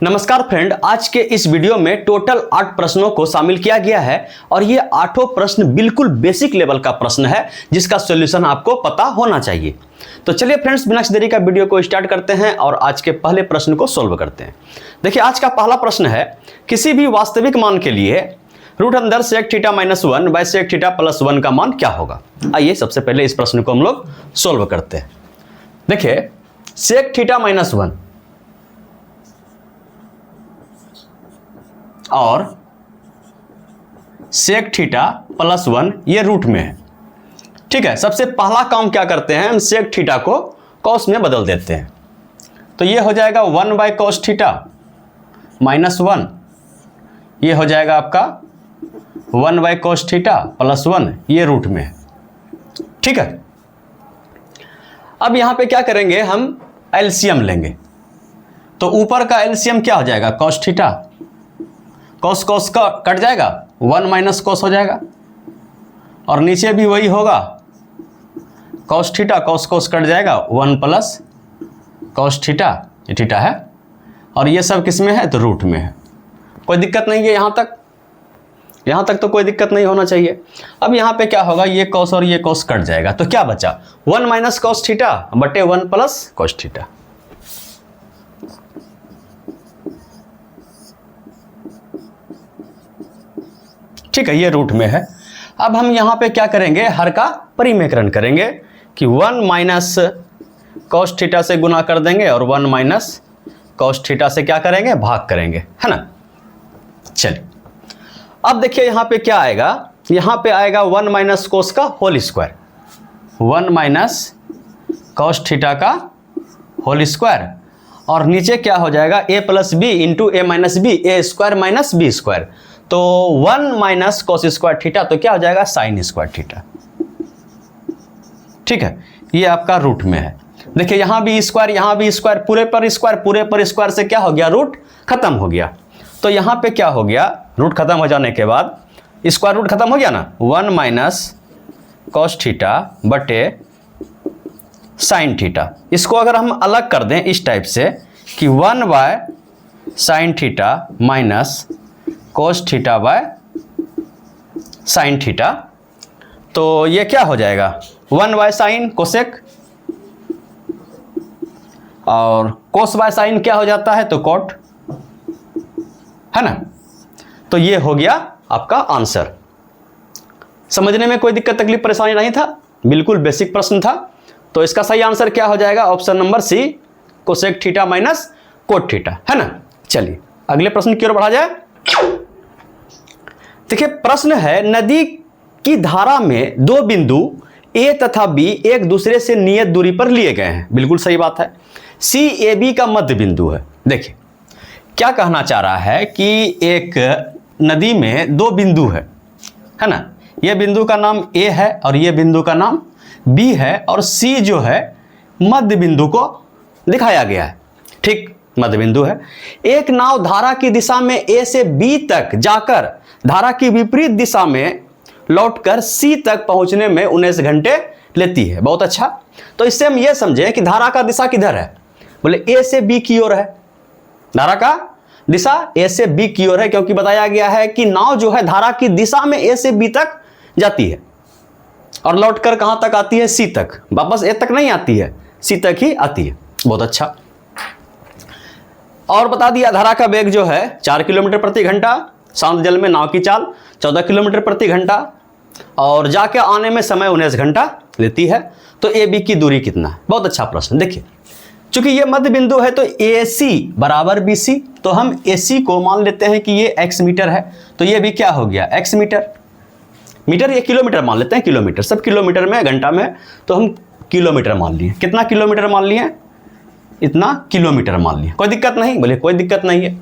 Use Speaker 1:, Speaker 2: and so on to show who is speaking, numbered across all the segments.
Speaker 1: नमस्कार फ्रेंड, आज के इस वीडियो में टोटल 8 प्रश्नों को शामिल किया गया है और ये 8 प्रश्न बिल्कुल बेसिक लेवल का प्रश्न है जिसका सॉल्यूशन आपको पता होना चाहिए। तो चलिए फ्रेंड्स, बिना देरी का वीडियो को स्टार्ट करते हैं और आज के पहले प्रश्न को सॉल्व करते हैं। देखिए, आज का पहला प्रश्न है, किसी भी वास्तविक मान के लिए रूट अंदर sec theta minus 1 by sec theta plus 1 का मान क्या होगा। आइए सबसे पहले इस प्रश्न को हम लोग सॉल्व करते हैं। देखिए, sec थीटा माइनस 1 और sec थीटा प्लस 1 ये रूट में है। ठीक है, सबसे पहला काम क्या करते हैं, हम sec थीटा को cos में बदल देते हैं। तो ये हो जाएगा 1 बाय cos थीटा माइनस 1, ये हो जाएगा आपका 1 बाय cos थीटा प्लस 1, ये रूट में है। ठीक है, अब यहां पे क्या करेंगे, हम एलसीएम लेंगे। तो ऊपर का एलसीएम क्या हो जाएगा, cos थीटा, cos cos का कट जाएगा, 1 माइनस cos हो जाएगा, और नीचे भी वही होगा, cos theta cos cos cut जाएगा, 1 प्लस cos थीटा, ये थीटा है, और ये सब किस में है, तो रूट में है। कोई दिक्कत नहीं है, यहाँ तक तो कोई दिक्कत नहीं होना चाहिए। अब यहाँ पे क्या होगा, ये cos और ये cos कट जाएगा, तो क्या बचा, 1 माइनस cos थीटा बटे 1 प्लस cos थीटा। ठीक है, ये रूट में है। अब हम यहाँ पे क्या करेंगे, हर का परिमेकरण करेंगे कि 1 माइनस cos थीटा से गुना कर देंगे और 1 माइनस cos थीटा से क्या करेंगे, भाग करेंगे, है ना। चलिए, अब देखिए यहाँ पे क्या आएगा, यहाँ पे आएगा 1 माइनस cos का whole square, 1 minus cos theta का होल स्क्वायर, और नीचे क्या हो जाएगा, a plus B into A minus B, A square minus B square. तो 1 माइनस cos स्क्वायर थीटा, तो क्या हो जाएगा, साइन स्क्वायर थीटा। ठीक है, ये आपका रूट में है। देखिए, यहां भी स्क्वायर, यहां भी स्क्वायर, पूरे पर स्क्वायर से क्या हो गया, रूट खत्म हो गया। तो यहां पे क्या हो गया, रूट खत्म हो जाने के बाद स्क्वायर रूट खत्म हो गया ना, 1 माइनस cos थीटा बटे साइन थीटा। इसको अगर हम अलग कर दें इस टाइप से कि 1 by sine theta minus cos theta by sine theta, तो ये क्या हो जाएगा, 1 बाय साइन कोसेक, और cos बाय साइन क्या हो जाता है, तो कॉट, है ना। तो ये हो गया आपका आंसर। समझने में कोई दिक्कत तकलीफ परेशानी नहीं था, बिल्कुल बेसिक प्रश्न था। तो इसका सही आंसर क्या हो जाएगा, option number C, cosec theta minus cot theta, है ना। चलिए अगले प्रश्न की ओर बढ़ा जाए। देखिए, प्रश्न है, नदी की धारा में दो बिंदु ए तथा बी एक दूसरे से नियत दूरी पर लिए गए हैं। बिल्कुल सही बात है, सी ए बी का मध्य बिंदु है। देखिए क्या कहना चाह रहा है कि एक नदी में दो बिंदु है ना, यह बिंदु का नाम ए है और यह बिंदु का नाम बी है, और सी जो है मध्य बिंदु को दिखाया गया है। ठीक, मध्य बिंदु है। एक नाव धारा की दिशा में ए से बी तक जाकर धारा की विपरीत दिशा में लौटकर सी तक पहुंचने में 19 घंटे लेती है। बहुत अच्छा, तो इससे हम यह समझें कि धारा का दिशा किधर है, बोले ए से बी की ओर है। धारा का दिशा ए से बी की ओर है, क्योंकि बताया गया है कि नाव जो है धारा की दिशा में ए से बी तक जाती है और लौटकर कहां तक आती है, सी तक। वापस ए तक नहीं आती है, सी तक ही आती है। बहुत अच्छा। और बता दिया, धारा का वेग जो है 4 किलोमीटर प्रति घंटा, शांत जल में नाव की चाल 14 किलोमीटर प्रति घंटा, और जाके आने में समय 19 घंटा लेती है। तो ए बी की दूरी कितना है। बहुत अच्छा प्रश्न। देखिए, चूंकि ये मध्य बिंदु है तो ए सी बराबर बी सी, तो हम ए सी को मान लेते हैं कि ये x मीटर है, तो ये भी क्या हो गया, x मीटर। मीटर ये किलोमीटर मान लेते हैं, किलोमीटर सब किलोमीटर में, घंटा में, तो हम किलोमीटर मान लिए। कितना किलोमीटर मान लिए, इतना किलोमीटर मान लिए। कोई दिक्कत नहीं, बोले कोई दिक्कत नहीं है।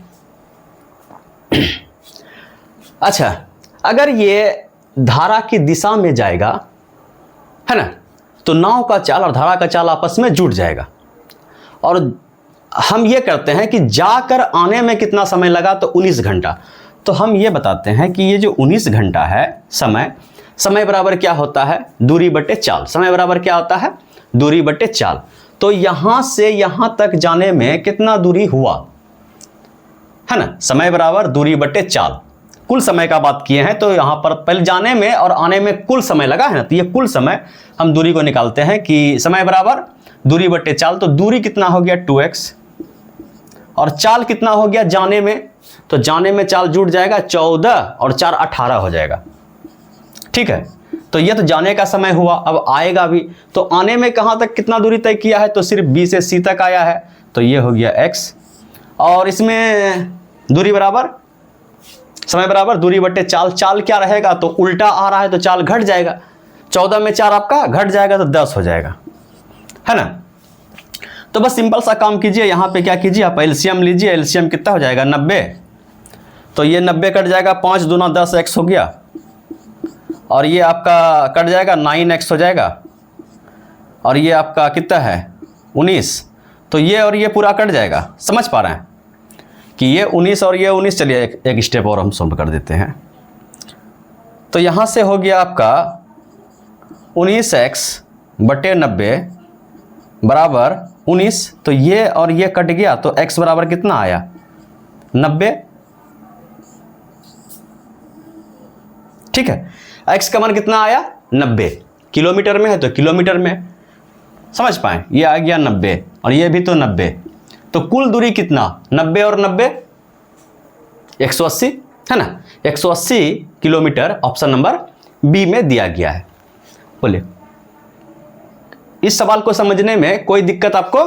Speaker 1: अच्छा, अगर ये धारा की दिशा में जाएगा, है ना, तो नाव का चाल और धारा का चाल आपस में जुड़ जाएगा। और हम ये करते हैं कि जाकर आने में कितना समय लगा, तो 19 घंटा। तो हम ये बताते हैं कि ये जो 19 घंटा है समय बराबर क्या होता है, दूरी बटे चाल। समय बराबर क्या होता है, दूरी बटे चाल। तो यहां से यहां तक जाने में कितना दूरी हुआ, है ना, समय बराबर दूरी बटे चाल, कुल समय का बात किए हैं। तो यहाँ पर पहले जाने में और आने में कुल समय लगा है ना, तो ये कुल समय हम दूरी को निकालते हैं कि समय बराबर दूरी बटे चाल। तो दूरी कितना हो गया 2x और चाल कितना हो गया जाने में, तो जाने में चाल जुड़ जाएगा 14 और 4 18 हो जाएगा। ठीक है, तो ये तो जाने का समय हुआ। अब आएगा भी, तो आने में कहाँ तक कितना दूरी तय किया है, तो सिर्फ B से C तक आया है, तो ये हो गया x। और इसमें दूरी बराबर समय बराबर दूरी बटे चाल, चाल क्या रहेगा, तो उल्टा आ रहा है तो चाल घट जाएगा, 14 में 4 आपका घट जाएगा तो 10 हो जाएगा, है ना। तो बस सिंपल सा काम कीजिए, यहाँ पे क्या कीजिए आप एलसीएम लीजिए, एलसीएम कितना हो जाएगा 90, तो ये 90 कट जाएगा, 5 दूना 10 x हो गया, और ये आपका कट जाएगा 9x हो जाएगा, और ये आपका कितना है 19, तो ये और ये पूरा कट जाएगा। समझ पा रहे हैं कि ये 19 और ये 19, चलिए एक स्टेप और हम सॉल्व कर देते हैं। तो यहाँ से हो गया आपका 19x बटे 90 बराबर 19, तो ये और ये कट गया, तो x बराबर कितना आया 90। ठीक है, x का मान कितना आया 90, किलोमीटर में है तो किलोमीटर में, समझ पाए, ये आ गया 90 और ये भी तो 90, तो कुल दूरी कितना 90 और 90 180, है ना, 180 किलोमीटर ऑप्शन नंबर बी में दिया गया है। बोलिए, इस सवाल को समझने में कोई दिक्कत आपको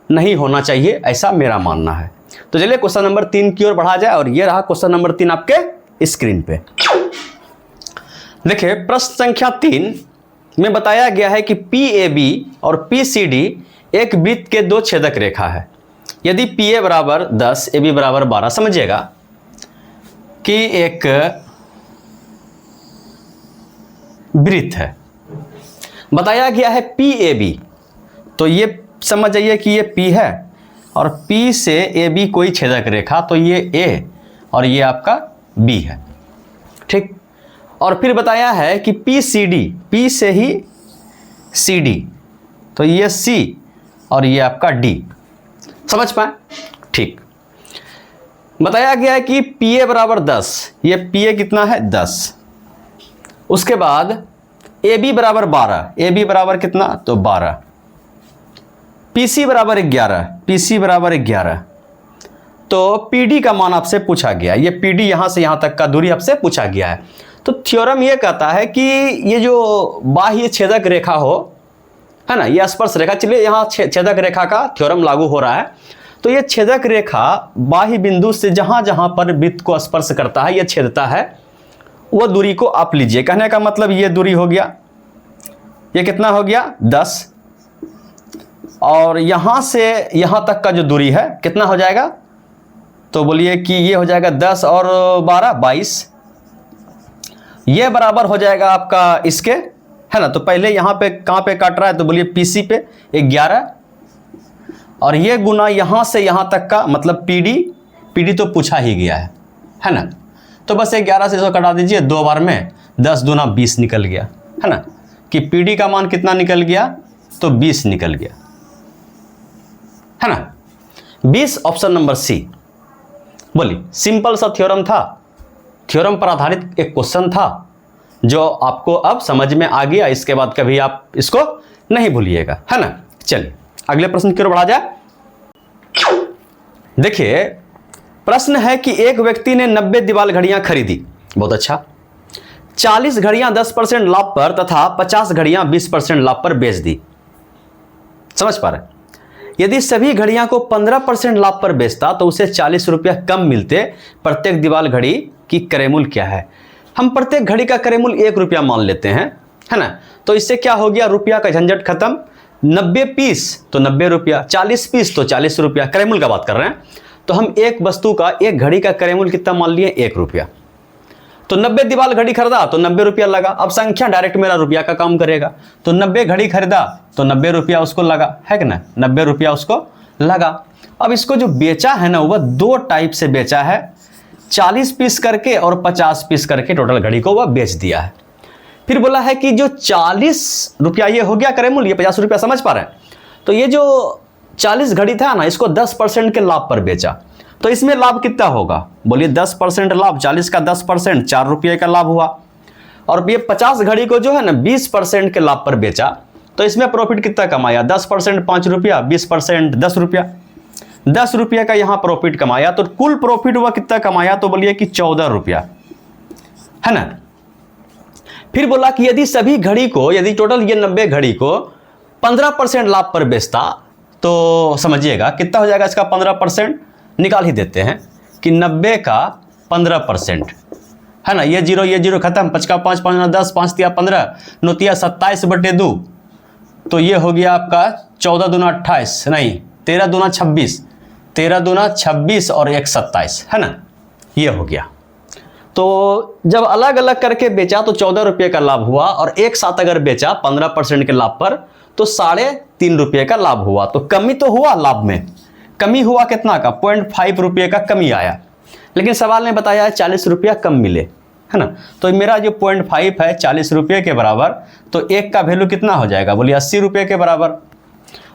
Speaker 1: नहीं होना चाहिए, ऐसा मेरा मानना है। तो चलिए क्वेश्चन नंबर 3 की ओर बढ़ा जाए, और ये रहा क्वेश्चन नंबर 3 आपके स्क्रीन पे। देखिए प्रश्न संख्या 3 में बताया गया है कि PAB और PCD एक वृत्त के दो छेदक रेखा है। यदि PA बराबर 10 AB बराबर 12, समझिएगा कि एक वृत्त है, बताया गया है PAB, तो ये समझ जाइए कि ये P है और P से AB कोई छेदक रेखा, तो ये A और ये आपका B है। ठीक, और फिर बताया है कि PCD, P से ही CD, तो ये C और ये आपका D, समझ पाए। ठीक, बताया गया है कि PA बराबर 10, ये PA कितना है 10, उसके बाद AB बराबर 12, AB बराबर कितना तो 12, PC बराबर 11, PC बराबर 11, तो PD का मान आपसे पूछा गया, ये PD यहाँ से यहाँ तक का दूरी आपसे पूछा गया है। तो थ्योरम ये कहता है कि ये जो बाह्य छेदक रेखा हो, है ना, ये स्पर्श रेखा, चलिए यहाँ छेदक रेखा का थ्योरम लागू हो रहा है। तो ये छेदक रेखा बाह्य बिंदु से जहाँ जहाँ पर वृत्त को स्पर्श करता है, ये छेदता है, वो दूरी को आप लीजिए। कहने का मतलब ये दूरी हो गया, ये कितना हो गया 10, और यहाँ से यहाँ तक का जो दूरी है कितना हो जाएगा, तो बोलिए कि ये हो जाएगा 10 और 12 22, ये बराबर हो जाएगा आपका इसके, है ना। तो पहले यहाँ पे कहाँ पे काट रहा है, तो बोलिए PC पे 11, और ये गुना यहाँ से यहाँ तक का मतलब PD तो पूछा ही गया है ना। तो बस 11 से इसको कटा दीजिए, 2 बार में 10 दूना 20 निकल गया, है ना, कि PD का मान कितना निकल गया, तो 20 निकल गया, है ना, 20 ऑप्शन नंबर C। बोलिए, सिंपल सा थ्योरम था, थ्योरम पर आधारित एक क्वेश्चन था जो आपको अब समझ में आ गया, इसके बाद कभी आप इसको नहीं भूलिएगा, है ना। चलिए अगले प्रश्न की ओर बढ़ा जाए। देखिए प्रश्न है कि एक व्यक्ति ने 90 दीवाल घड़ियां खरीदी, बहुत अच्छा, 40 घड़ियां 10% लाभ पर तथा 50 घड़ियां 20% लाभ पर बेच दी। समझ पा रहे, यदि सभी घड़ियां को 15% लाभ पर बेचता तो उसे 40 रुपया कम मिलते। प्रत्येक दीवाल घड़ी की क्रय मूल्य क्या है। हम प्रत्येक घड़ी का क्रय मूल्य 1 रुपया मान लेते हैं, है ना। तो इससे क्या हो गया, रुपया का झंझट खत्म, 90 पीस तो 90 रुपया, 40 पीस तो 40 रुपया, क्रय मूल्य का बात कर रहे हैं। तो हम एक वस्तु का, एक घड़ी का क्रय मूल्य कितना मान लिए 1 रुपया, तो 90 दीवाल घड़ी खरीदा तो 90 रुपया लगा। अब संख्या डायरेक्ट मेरा रुपया का काम करेगा, तो 90 घड़ी खरीदा तो 90 रुपया उसको लगा, है कि ना, 90 रुपया उसको लगा। अब इसको जो बेचा है ना, वह 2 टाइप से बेचा है, 40 पीस करके और 50 पीस करके टोटल घड़ी को वह बेच दिया है। फिर बोला है कि जो 40 रुपया ये हो गया क्रय मूल्य, ये 50 रुपया, समझ पा रहे हैं। तो ये जो 40 घड़ी था ना, इसको 10% के लाभ पर बेचा, तो इसमें लाभ कितना होगा? बोलिए 10% लाभ, 40 का 10% 4 रुपये का लाभ हुआ। और ये 50 घड़ी को जो है ना 20% के लाभ पर बेचा, तो इसमें प्रॉफिट कितना कमाया? 10% 5 रुपया, 20% 10 रुपया, 10 रुपये का यहाँ प्रॉफिट कमाया। तो कुल प्रॉफिट हुआ कितना कमाया? तो बोलिए कि 14 रुपया, है ना। फिर बोला कि यदि सभी घड़ी को, यदि टोटल ये 90 घड़ी को 15% लाभ पर बेचता, तो समझिएगा कितना हो जाएगा इसका 15%, निकाल ही देते हैं कि 90 का 15%, है ना। ये जीरो खत्म, 5 का 5, 5 10, 5 तिया 15, 9 तिया 27/2, तो ये हो गया आपका 14 दूना 28, नहीं 13 दूना 26, 13 दूना 26 और 1 27, है ना, ये हो गया। तो जब अलग अलग करके बेचा तो 14 रुपये का लाभ हुआ, और एक साथ अगर बेचा 15% के लाभ पर तो 3.5 रुपये का लाभ हुआ। तो कमी तो हुआ, लाभ में कमी हुआ कितना का? 0.5 रुपये का कमी आया, लेकिन सवाल ने बताया है 40 रुपया कम मिले, है ना। तो मेरा जो 0.5 है 40 रुपये के बराबर, तो एक का वैल्यू कितना हो जाएगा? बोलिए 80 रुपये के बराबर।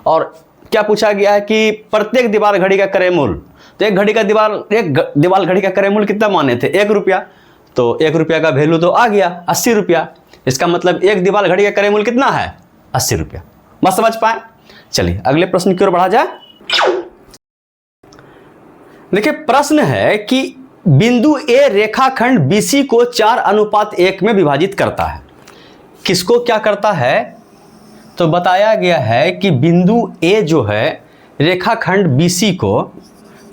Speaker 1: और क्या पूछा गया है कि प्रत्येक दीवार घड़ी का क्रय मूल्य, तो एक दीवार घड़ी का क्रय मूल्य कितना माने थे? 1 रुपया, तो 1 रुपया का वैल्यू तो आ गया 80 रुपया। इसका मतलब एक दीवार घड़ी का क्रय मूल्य कितना है? 80 रुपया। मत समझ पाए? चलिए अगले प्रश्न की ओर बढ़ा जाए। देखिए प्रश्न है कि बिंदु ए रेखाखंड BC को 4:1 में विभाजित करता है। किसको क्या करता है? तो बताया गया है कि बिंदु ए जो है रेखाखंड BC को,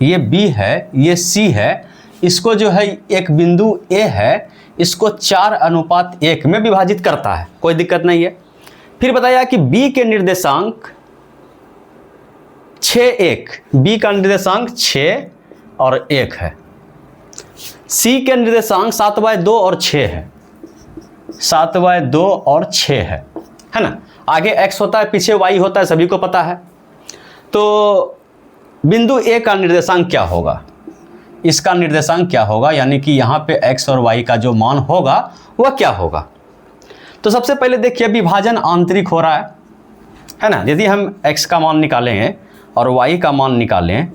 Speaker 1: ये B है, ये C है, इसको जो है एक बिंदु A है, इसको 4:1 में विभाजित करता है, कोई दिक्कत नहीं है। फिर बताया कि B के निर्देशांक 6, 1, B का निर्देशांक 6 और 1 है, C के निर्देशांक 7/2 और 6 है, 7/2 और 6 है ना। आगे x होता है, पीछे y होता है, सभी को पता है। तो बिंदु A का निर्देशांक क्या होगा? इसका निर्देशांक क्या होगा, यानी कि यहाँ पे x और y का जो मान होगा वह क्या होगा? तो सबसे पहले देखिए विभाजन आंतरिक हो रहा है ना। यदि हम x का मान निकालें और y का मान निकालें,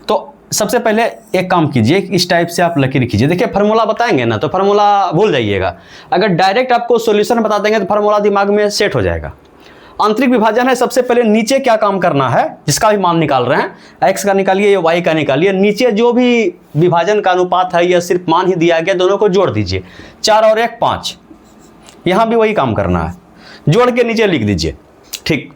Speaker 1: तो सबसे पहले एक काम कीजिए, इस टाइप से आप लकीर कीजिए। देखिए फार्मूला बताएंगे ना तो फार्मूला भूल जाइएगा, अगर डायरेक्ट आपको सॉल्यूशन बता देंगे तो फार्मूला दिमाग में सेट हो जाएगा। आंतरिक विभाजन है, सबसे पहले नीचे क्या काम करना है, जिसका भी मान निकाल रहे हैं, x का निकालिए या y का निकालिए, नीचे जो भी विभाजन का अनुपात है या सिर्फ मान ही दिया गया, दोनों को जोड़ दीजिए। 4 और 1 5, यहाँ भी वही काम करना है, जोड़ के नीचे लिख दीजिए, ठीक।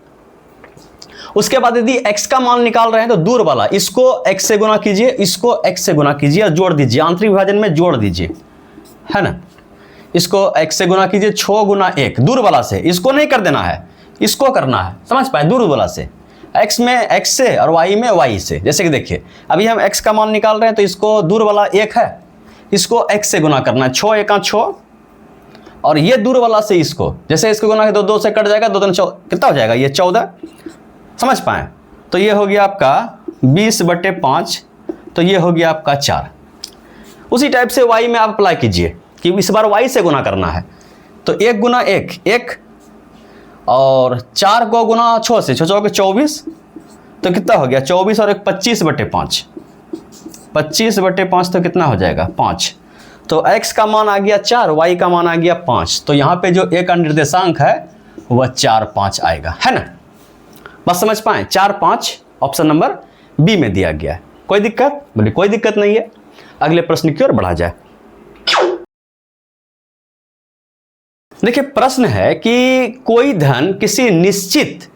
Speaker 1: उसके बाद यदि x का मान निकाल रहे हैं तो दूर वाला इसको x से गुना कीजिए, इसको x से गुना कीजिए और जोड़ दीजिए, आंतरिक विभाजन में जोड़ दीजिए, है ना। इसको x से गुना कीजिए, 6 गुना 1, दूर वाला से, इसको नहीं कर देना है, इसको करना है, समझ पाए, दूर वाला से, x में x से और y में y से। जैसे कि देखिए अभी हम x का मान निकाल रहे हैं तो इसको दूर वाला 1 है, इसको x से गुना करना है, 6 1 6, और ये दूर वाला से इसको, जैसे इसको गुना के 2 से कट जाएगा, 2 3 कितना हो जाएगा? ये 14, समझ पाए। तो ये हो गया आपका 20/5, तो ये हो गया आपका 4। उसी टाइप से y में आप अप्लाई कीजिए कि इस बार y से गुना करना है, तो 1 गुना 1 1, और 4 को गुना 6 से, 6 के 24, तो कितना हो गया? 24 और 1 25/5, 25/5 तो कितना हो जाएगा? 5। तो x का मान आ गया 4, y का मान आ गया 5, तो यहाँ पे जो a का निर्देशांक है वह 4 5 आएगा, है ना। बस समझ पाए, 4 5 ऑप्शन नंबर बी में दिया गया है। कोई दिक्कत? बोले कोई दिक्कत नहीं है। अगले प्रश्न की ओर बढ़ा जाए। देखिए प्रश्न है कि कोई धन किसी निश्चित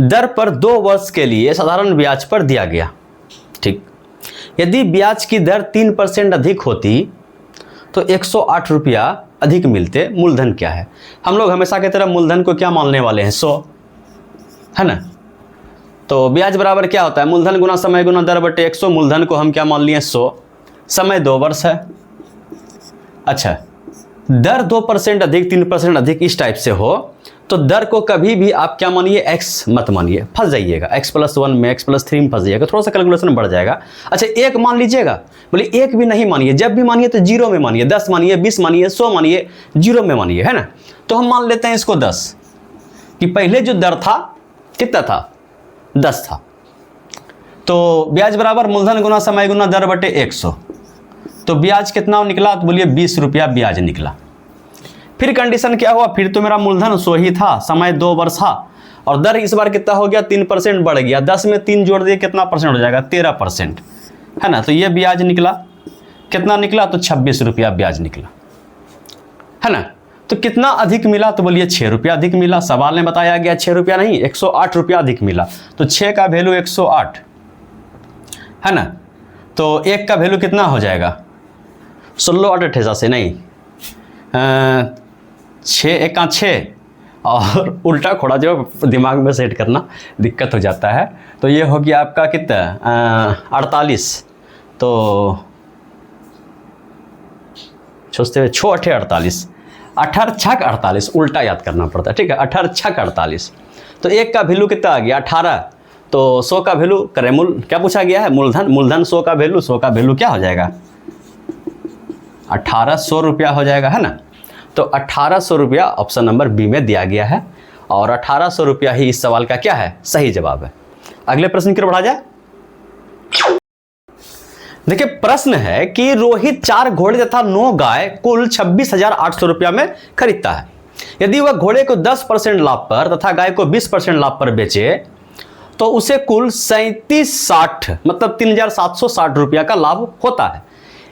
Speaker 1: दर पर 2 वर्ष के लिए साधारण ब्याज पर दिया गया, ठीक। यदि ब्याज की दर 3% अधिक होती तो 108 रुपया अधिक मिलते। मूलधन क्या है? हम लोग हमेशा की तरह मूलधन को क्या मानने वाले हैं? 100, है ना। तो ब्याज बराबर क्या होता है? मूलधन गुना समय गुना दर बटे 100। मूलधन को हम क्या मान लिए? 100। समय 2 वर्ष है। अच्छा, दर 2% अधिक 3% अधिक इस टाइप से हो तो दर को कभी भी आप क्या मानिए? x मत मानिए, फंस जाइएगा। x+1 में x+3 में फंस जाइएगा, थोड़ा सा कैलकुलेशन बढ़ जाएगा। अच्छा 1 मान लीजिएगा, बोले 1 भी नहीं मानिए, जब भी मानिए तो 0 में मानिए, 10 मानिए, 20 मानिए, 100 मानिए, 0 में मानिए, है ना। तो हम मान लेते हैं इसको 10, कि पहले जो दर था कितना था? 10 था। तो ब्याज बराबर मूलधन गुना समय गुना दर बटे 100। तो ब्याज कितना निकला, तो बोलिए 20 रुपया ब्याज निकला। फिर कंडीशन क्या हुआ, फिर तो मेरा मूलधन 100 ही था, समय 2 वर्ष था, और दर इस बार कितना हो गया, 3% बढ़ गया। 10 में 3 जोड़ दिए कितना परसेंट हो जाएगा, 13%, है ना। तो ये ब्याज निकला, कितना निकला, तो 26 रुपया ब्याज निकला, है ना। तो कितना अधिक मिला, तो बोलिए 6 रुपया अधिक मिला। सवाल में बताया गया 6 रुपया नहीं, 108 रुपया अधिक मिला। तो 6 का वैल्यू 108, है ना। तो 1 का वैल्यू कितना हो जाएगा, 16 8 अट्ठेसा से नहीं, 6 1 का 6, और उल्टा खोड़ा जो दिमाग में सेट करना दिक्कत हो जाता है। तो ये हो गया आपका कितना, 48। तो सोचते हुए 6 8 48, 18 6 48, उल्टा याद करना पड़ता है, ठीक है। 18 6 48। तो 1 का वैल्यू कितना आ गया, 18। तो 100 का वैल्यू करें, क्या पूछा गया है, मूलधन। मूलधन 100 का वैल्यू, 100 का वैल्यू क्या हो जाएगा, 1800 रुपया हो जाएगा, है ना। तो 1800 रुपया ऑप्शन नंबर बी में दिया गया है, और 1800 रुपया ही इस सवाल का क्या है, सही जवाब है। अगले प्रश्न की ओर बढ़ा जाए। देखिए प्रश्न है कि रोहित 4 घोड़े तथा 9 गाय कुल 26,800 रुपया में खरीदता है। यदि वह घोड़े को 10% लाभ पर तथा गाय को 20% लाभ पर बेचे तो उसे कुल 3760 मतलब 3,760 रुपया का लाभ होता है।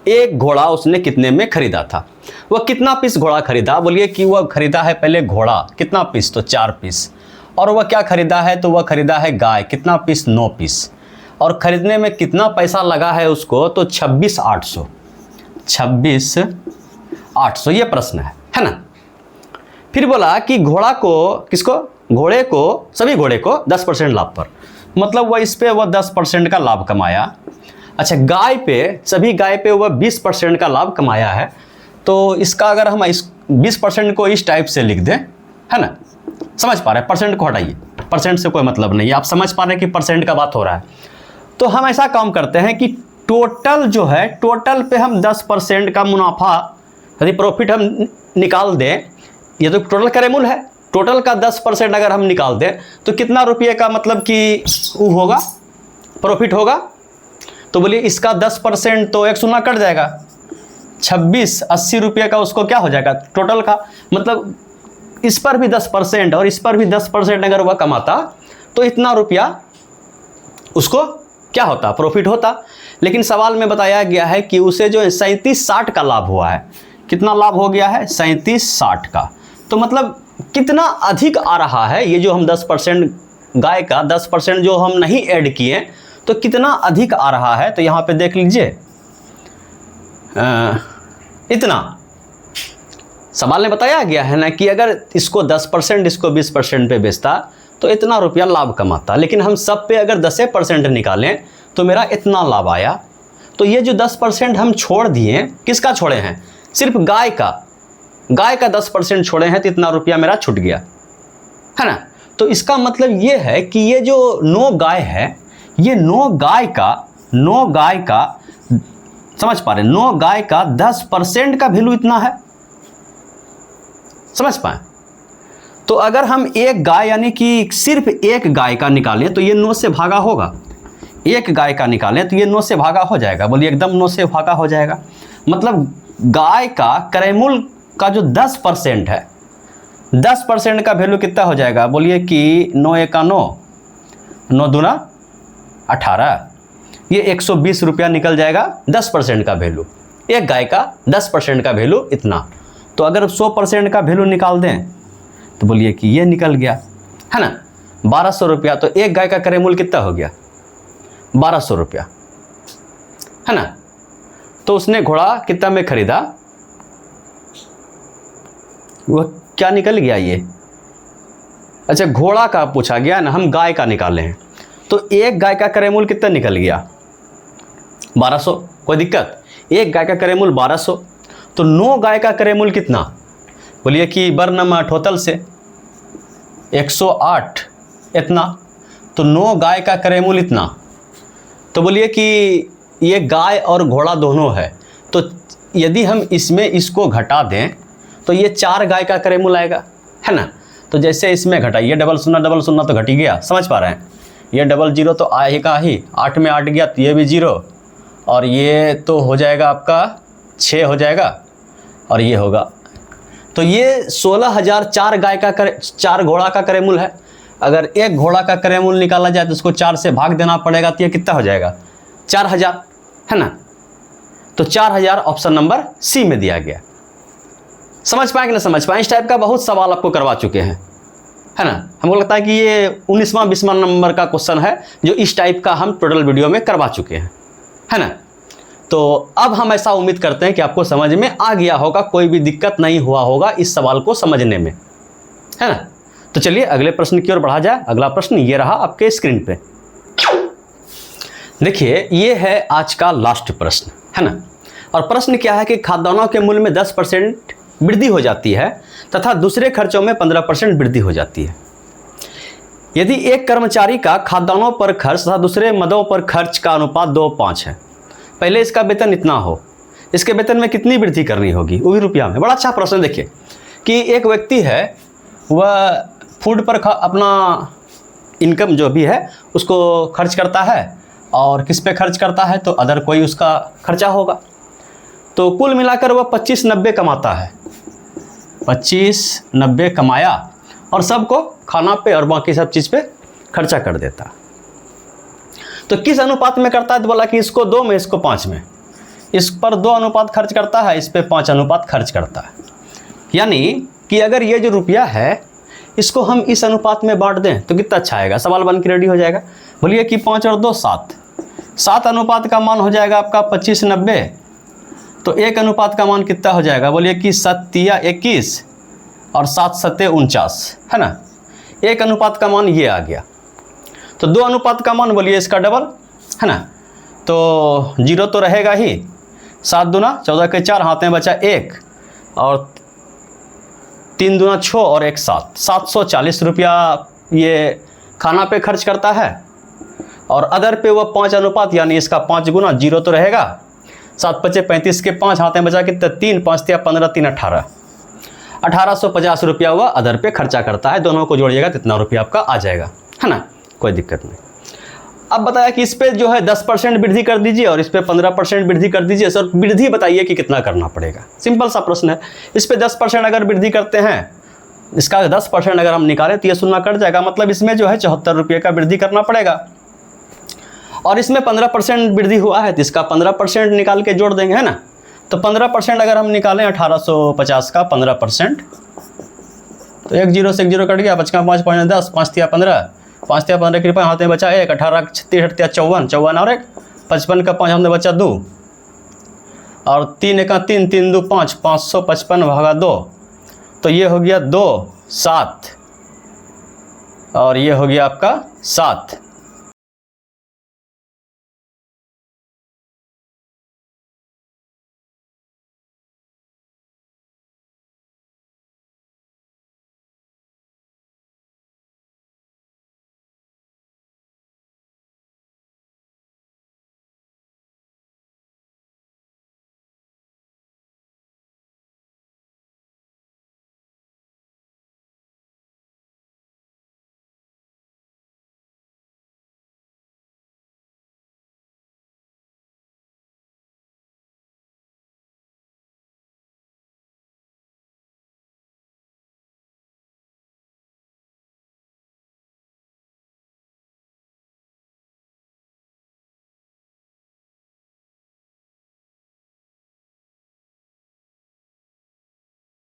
Speaker 1: एक घोड़ा उसने कितने में खरीदा था, वह कितना पीस घोड़ा खरीदा, बोलिए कि वह खरीदा है पहले घोड़ा, कितना पीस, तो 4 पीस। और वह क्या खरीदा है, तो वह खरीदा है गाय, कितना पीस, 9 पीस। और खरीदने में कितना पैसा लगा है उसको, तो 26,800, 26,800 ये प्रश्न है ना। फिर बोला कि घोड़ा को, किसको, घोड़े को, सभी घोड़े को 10% लाभ पर, मतलब वह इस पे वह 10% का लाभ कमाया। अच्छा गाय पे, सभी गाय पे वह 20% का लाभ कमाया है। तो इसका अगर हम इस 20% को इस टाइप से लिख दें, है ना, समझ पा रहे हैं, परसेंट को हटाइए, परसेंट से कोई मतलब नहीं है, आप समझ पा रहे हैं कि परसेंट का बात हो रहा है। तो हम ऐसा काम करते हैं कि टोटल जो है, टोटल पे हम 10% का मुनाफा यदि प्रॉफिट हम निकाल दें, ये तो टोटल करेमूल है, टोटल का 10% अगर हम निकाल दें तो कितना रुपये का मतलब कि वो होगा, प्रॉफिट होगा। तो बोलिए इसका 10% तो 1 शून्य कट जाएगा, 26 80 रुपये का उसको क्या हो जाएगा टोटल का, मतलब इस पर भी 10% और इस पर भी 10% अगर वह कमाता तो इतना रुपया उसको क्या होता, प्रॉफिट होता। लेकिन सवाल में बताया गया है कि उसे जो 3760 का लाभ हुआ है, कितना लाभ हो गया है, 3760 का। तो मतलब कितना अधिक आ रहा है, ये जो हम 10% गाय का 10% जो हम नहीं ऐड किए तो कितना अधिक आ रहा है। तो यहाँ पे देख लीजिए इतना सवाल में बताया गया है ना कि अगर इसको 10% इसको 20% पे बेचता तो इतना रुपया लाभ कमाता, लेकिन हम सब पे अगर 10% निकालें तो मेरा इतना लाभ आया। तो ये जो 10% हम छोड़ दिए, किसका छोड़े हैं, सिर्फ गाय का 10% छोड़े हैं, तो इतना रुपया मेरा छूट गया, है ना। तो इसका मतलब ये है कि ये जो 9 गाय है, ये 9 गाय का समझ पा रहे, 9 गाय का 10% का वैल्यू इतना है, समझ पाए। तो अगर हम एक गाय यानी कि सिर्फ एक गाय का निकालें तो ये 9 से भागा होगा, एक गाय का निकालें तो ये 9 से भागा हो जाएगा, बोलिए एकदम 9 से भागा हो जाएगा। मतलब गाय का करेमूल का जो 10% है, 10% का वैल्यू कितना हो जाएगा, बोलिए कि 9 1 का 9, 9 दूना 18, ये 120 रुपया निकल जाएगा 10% का वैल्यू। एक गाय का 10% का वैल्यू इतना। तो अगर 100% का वैल्यू निकाल दें तो बोलिए कि ये निकल गया, है ना, 1200 रुपया। तो एक गाय का करेमूल कितना हो गया, 1200 रुपया, है ना। तो उसने घोड़ा कितना में खरीदा, वह क्या निकल गया ये, अच्छा घोड़ा का पूछा गया ना, हम गाय का निकाले हैं। तो एक गाय का करेमूल कितना निकल गया, 1200, कोई दिक्कत। एक गाय का करेमूल 1200, तो 9 गाय का करेमूल कितना, बोलिए कि बर्नम टोटल से 108 इतना। तो 9 गाय का करेमूल इतना। तो बोलिए कि ये गाय और घोड़ा दोनों है, तो यदि हम इसमें इसको घटा दें तो ये 4 गाय का करेमूल आएगा, है ना। तो जैसे इसमें घटाइए, डबल शून्य तो घट ही गया, समझ पा रहे हैं। ये डबल जीरो तो आएगा ही, 8 में 8 गया तो ये भी जीरो, और ये तो हो जाएगा आपका 6 हो जाएगा, और ये होगा। तो ये 16,000 4 घोड़ा का क्रयमूल्य है। अगर एक घोड़ा का क्रयमूल्य निकाला जाए तो उसको 4 से भाग देना पड़ेगा, तो ये कितना हो जाएगा 4,000, है ना। तो 4,000 ऑप्शन नंबर सी में दिया गया। समझ पाए कि ना समझ पाए? इस टाइप का बहुत सवाल आपको करवा चुके हैं, है ना। हमको लगता है कि ये 19वां 20वां नंबर का क्वेश्चन है जो इस टाइप का हम टोटल वीडियो में करवा चुके हैं, है ना। तो अब हम ऐसा उम्मीद करते हैं कि आपको समझ में आ गया होगा, कोई भी दिक्कत नहीं हुआ होगा इस सवाल को समझने में, है ना। तो चलिए अगले प्रश्न की ओर बढ़ा जाए। अगला प्रश्न ये रहा आपके स्क्रीन पे। देखिए ये है आज का लास्ट प्रश्न, है ना। और प्रश्न क्या है कि खाद्यान्नों के मूल्य में 10% वृद्धि हो जाती है तथा दूसरे खर्चों में 15% वृद्धि हो जाती है। यदि एक कर्मचारी का खाद्यान्नों पर खर्च तथा दूसरे मदों पर खर्च का अनुपात 2:5 है, पहले इसका वेतन इतना हो, इसके वेतन में कितनी वृद्धि करनी होगी, वो भी रुपया में। बड़ा अच्छा प्रश्न। देखिए कि एक व्यक्ति है, वह फूड पर अपना इनकम जो भी है उसको खर्च करता है, और किस पे खर्च करता है, तो अदर कोई उसका खर्चा होगा। तो कुल मिलाकर वह 25-90 कमाता है, 25-90 कमाया और सबको खाना पे और बाकी सब चीज़ पे खर्चा कर देता। तो किस अनुपात में करता है, तो बोला कि इसको 2 में, इसको 5 में। इस पर 2 अनुपात खर्च करता है, इस पे 5 अनुपात खर्च करता है। यानी कि अगर ये जो रुपया है इसको हम इस अनुपात में बांट दें तो कितना अच्छा आएगा। सवाल बन के रेडी हो जाएगा। बोलिए कि 5 और 2 7, 7 अनुपात का मान हो जाएगा आपका 25-90। तो 1 अनुपात का मान कितना हो जाएगा, बोलिए कि 7 21 और 7 7 49, है ना। 1 अनुपात का मान ये आ गया। तो 2 अनुपात का मान बोलिए इसका डबल, है ना। तो 0 तो रहेगा ही, 7 दूना 14 के 4, हाथ में बचा 1, और 3 दूना 6 और 1 7, 740 रुपया ये खाना पे खर्च करता है। और अदर पे वह 5 अनुपात, यानी इसका 5 गुना, 0 तो रहेगा, 7 5 35 के 5, हाथ में बचा कितना 3, 5 3 15 3 18, 1850 रुपया वह अदर पे खर्चा करता है। दोनों को जोड़िएगा तो इतना रुपया आपका आ जाएगा, है ना, कोई दिक्कत नहीं। अब बताया कि इस पे जो है 10% वृद्धि कर दीजिए और इस पे 15% वृद्धि कर दीजिए। सर वृद्धि बताइए कि कितना करना पड़ेगा। सिंपल सा प्रश्न है। इस पे 10% अगर वृद्धि करते हैं, इसका 10% अगर हम निकालें तो ये सुनना कट जाएगा, मतलब इसमें जो है 74 रुपये का वृद्धि करना पड़ेगा। और इसमें 15% वृद्धि हुआ है तो इसका 15% निकाल के जोड़ देंगे, है ना। तो 15% अगर हम निकालें 1850 का 15%, तो 1 0 से 1 0 कट गया, 5 का 5 5 10, 5 3 15, 5 3 15 के 5 हाथ में बचा 1, 18 36 38 54, 54 और 1 55 का 5 हाथ में बचा 2, और 3 1 3 3 2 5, 555 भागा 2, तो ये हो गया 2 7, और ये हो गया आपका 7।